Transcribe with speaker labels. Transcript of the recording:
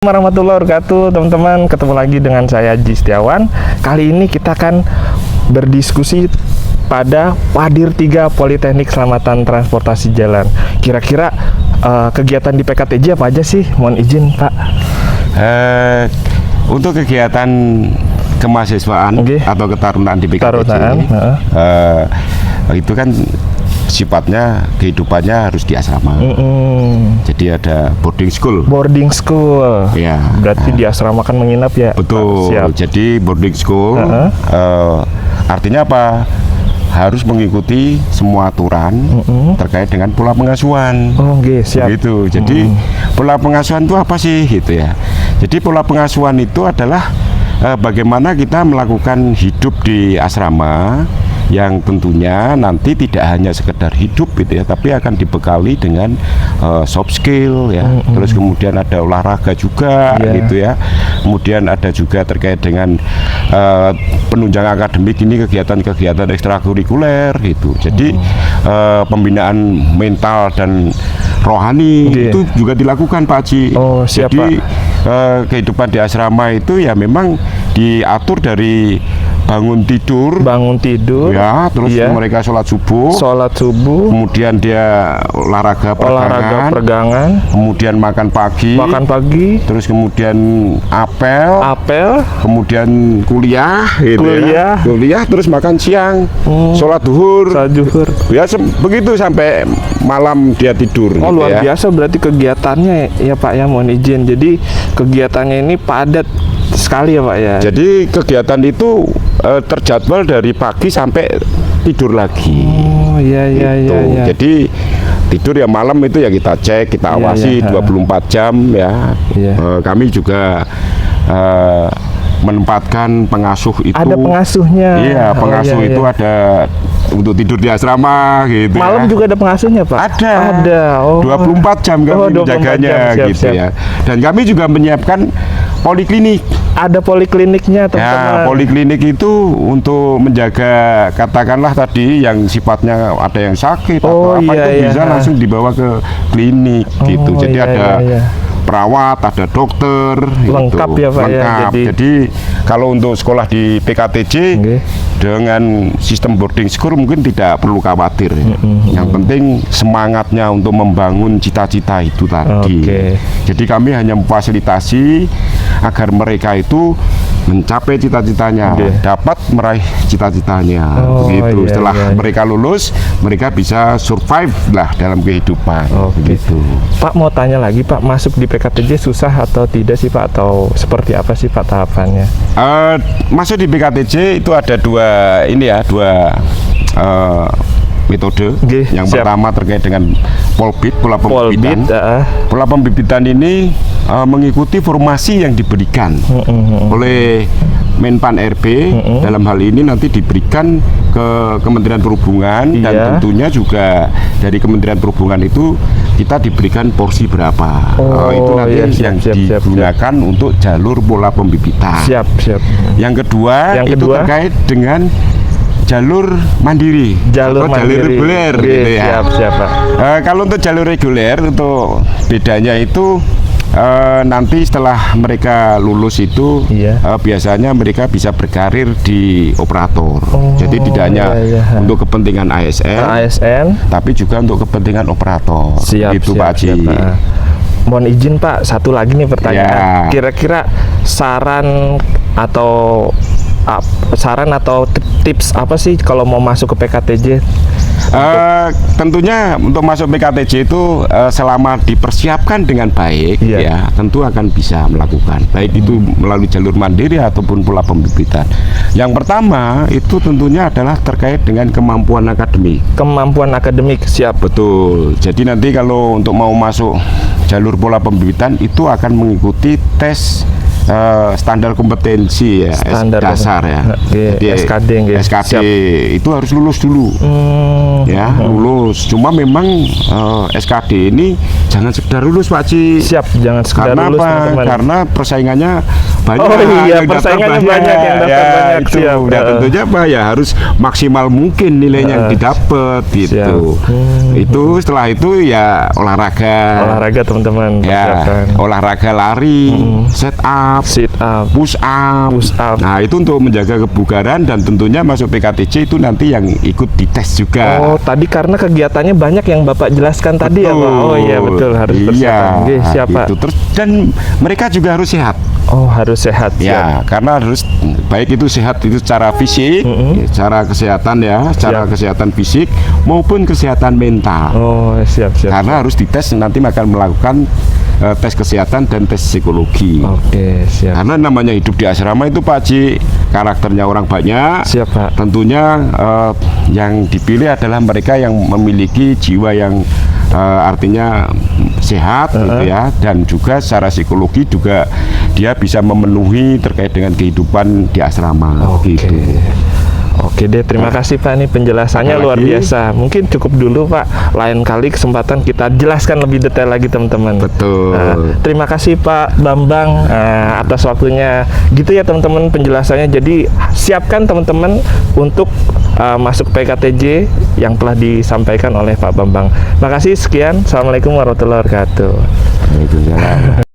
Speaker 1: Warahmatullahi wabarakatuh, teman-teman. Ketemu lagi dengan saya Haji Setiawan. Kali ini kita akan berdiskusi pada Wadir 3 Politeknik Keselamatan Transportasi Jalan. Kira-kira kegiatan di PKTJ apa aja sih? Mohon izin, Pak.
Speaker 2: Untuk kegiatan kemahasiswaan atau ketarunaan di PKTJ itu kan sifatnya kehidupannya harus di asrama. Jadi ada boarding school.
Speaker 1: Boarding school.
Speaker 2: Ya.
Speaker 1: Berarti di asrama kan menginap ya.
Speaker 2: Betul.
Speaker 1: Siap.
Speaker 2: Jadi boarding school artinya apa? Harus mengikuti semua aturan terkait dengan pola pengasuhan.
Speaker 1: Siap.
Speaker 2: Gitu. Jadi pola pengasuhan itu apa sih gitu ya? Jadi pola pengasuhan itu adalah bagaimana kita melakukan hidup di asrama yang tentunya nanti tidak hanya sekedar hidup gitu ya, tapi akan dibekali dengan soft skill ya. Terus kemudian ada olahraga juga gitu ya. Kemudian ada juga terkait dengan penunjang akademik, ini kegiatan-kegiatan ekstrakurikuler gitu. Jadi pembinaan mental dan rohani itu juga dilakukan, Pak Haji.
Speaker 1: Siap,
Speaker 2: jadi
Speaker 1: Pak.
Speaker 2: kehidupan di asrama itu ya memang diatur dari bangun tidur ya, terus mereka sholat subuh, kemudian dia olahraga peregangan, kemudian makan pagi, terus kemudian apel, kemudian kuliah, terus makan siang, sholat duhur, ya begitu sampai malam dia tidur.
Speaker 1: Luar biasa berarti kegiatannya ya Pak ya, mohon izin. Jadi kegiatannya ini padat sekali ya Pak ya.
Speaker 2: Jadi kegiatan itu terjadwal dari pagi sampai tidur lagi.
Speaker 1: Iya.
Speaker 2: Jadi tidur ya malam itu ya kita cek, kita awasi 24 jam ya. Kami juga menempatkan pengasuh itu.
Speaker 1: Ada pengasuhnya.
Speaker 2: Iya, pengasuh itu ada untuk tidur di asrama gitu.
Speaker 1: Malam juga ada pengasuhnya, Pak?
Speaker 2: Ada. 24 jam kami menjaganya gitu ya. Dan kami juga menyiapkan poliklinik.
Speaker 1: Ada polikliniknya, teman-teman.
Speaker 2: Ya, poliklinik itu untuk menjaga, katakanlah tadi yang sifatnya ada yang sakit atau apa itu bisa langsung dibawa ke klinik gitu. Jadi ada perawat, ada dokter,
Speaker 1: lengkap
Speaker 2: gitu.
Speaker 1: Ya Pak.
Speaker 2: Lengkap. Jadi kalau untuk sekolah di PKTJ dengan sistem boarding school mungkin tidak perlu khawatir. Yang penting semangatnya untuk membangun cita-cita itu tadi. Jadi kami hanya memfasilitasi agar mereka itu mencapai cita-citanya, dapat meraih cita-citanya, begitu. Setelah mereka lulus, mereka bisa survive lah dalam kehidupan, begitu.
Speaker 1: Pak mau tanya lagi, Pak, masuk di PKTJ susah atau tidak sih Pak, atau seperti apa sih Pak tahapannya?
Speaker 2: Masuk di PKTJ itu ada dua metode. Yang pertama terkait dengan polbid, pola pembibitan. Pola pembibitan ini mengikuti formasi yang diberikan oleh Menpan RB. Dalam hal ini nanti diberikan ke Kementerian Perhubungan dan tentunya juga dari Kementerian Perhubungan itu kita diberikan porsi berapa. Itu nanti yang digunakan untuk jalur pola pembibitan. Yang kedua itu terkait dengan jalur mandiri, jalur reguler gitu ya. Kalau untuk jalur reguler, untuk bedanya itu nanti setelah mereka lulus itu biasanya mereka bisa berkarir di operator. Jadi tidak hanya untuk kepentingan ASN, tapi juga untuk kepentingan operator. Gitu Pak Haji.
Speaker 1: Mohon izin Pak, satu lagi nih pertanyaan. Kira-kira saran atau tips apa sih kalau mau masuk ke PKTJ?
Speaker 2: Tentunya untuk masuk PKTJ itu selama dipersiapkan dengan baik ya tentu akan bisa melakukan, baik itu melalui jalur mandiri ataupun pola pembibitan. Yang pertama itu tentunya adalah terkait dengan kemampuan akademik. Siap. Betul. Jadi nanti kalau untuk mau masuk jalur pola pembibitan itu akan mengikuti tes standar kompetensi ya, dasar ya. Jadi SKD itu harus lulus dulu. Lulus. Cuma memang SKD ini jangan sekedar lulus Pak Haji.
Speaker 1: Jangan sekedar lulus.
Speaker 2: Karena persaingannya banyak.
Speaker 1: Oh iya,
Speaker 2: yang
Speaker 1: persaingannya
Speaker 2: daftar
Speaker 1: banyak yang daftar
Speaker 2: ya,
Speaker 1: banyak.
Speaker 2: itu.
Speaker 1: Siap.
Speaker 2: Nah, tentunya apa ya harus maksimal mungkin nilainya yang didapat gitu. Itu setelah itu ya
Speaker 1: Olahraga teman-teman.
Speaker 2: Ya,
Speaker 1: persiapkan.
Speaker 2: olahraga lari, sit up, push up. Nah, itu untuk menjaga kebugaran dan tentunya masuk PKTJ itu nanti yang ikut dites juga.
Speaker 1: Oh, tadi karena kegiatannya banyak yang Bapak jelaskan tadi ya, Pak. Oh iya, betul, harus persiapan. Oke, siap, Pak.
Speaker 2: Itu terus dan mereka juga harus sehat.
Speaker 1: Oh, harus sehat.
Speaker 2: Ya, karena harus baik itu sehat itu secara fisik, secara kesehatan ya, secara kesehatan fisik maupun kesehatan mental.
Speaker 1: Oh, siap.
Speaker 2: Karena harus dites nanti akan melakukan tes kesehatan dan tes psikologi.
Speaker 1: Oke, siap.
Speaker 2: Karena namanya hidup di asrama itu Pak Haji, karakternya orang banyak.
Speaker 1: Siap, Pak.
Speaker 2: Tentunya yang dipilih adalah mereka yang memiliki jiwa yang artinya sehat gitu ya, dan juga secara psikologi juga dia bisa memenuhi terkait dengan kehidupan di asrama. Gitu.
Speaker 1: Oke deh, terima kasih Pak, nih penjelasannya luar biasa. Mungkin cukup dulu Pak, lain kali kesempatan kita jelaskan lebih detail lagi teman-teman.
Speaker 2: Betul.
Speaker 1: Terima kasih Pak Bambang atas waktunya. Gitu ya teman-teman penjelasannya. Jadi siapkan teman-teman untuk masuk PKTJ yang telah disampaikan oleh Pak Bambang. Makasih, sekian. Assalamualaikum warahmatullahi wabarakatuh.
Speaker 2: Waalaikumsalam.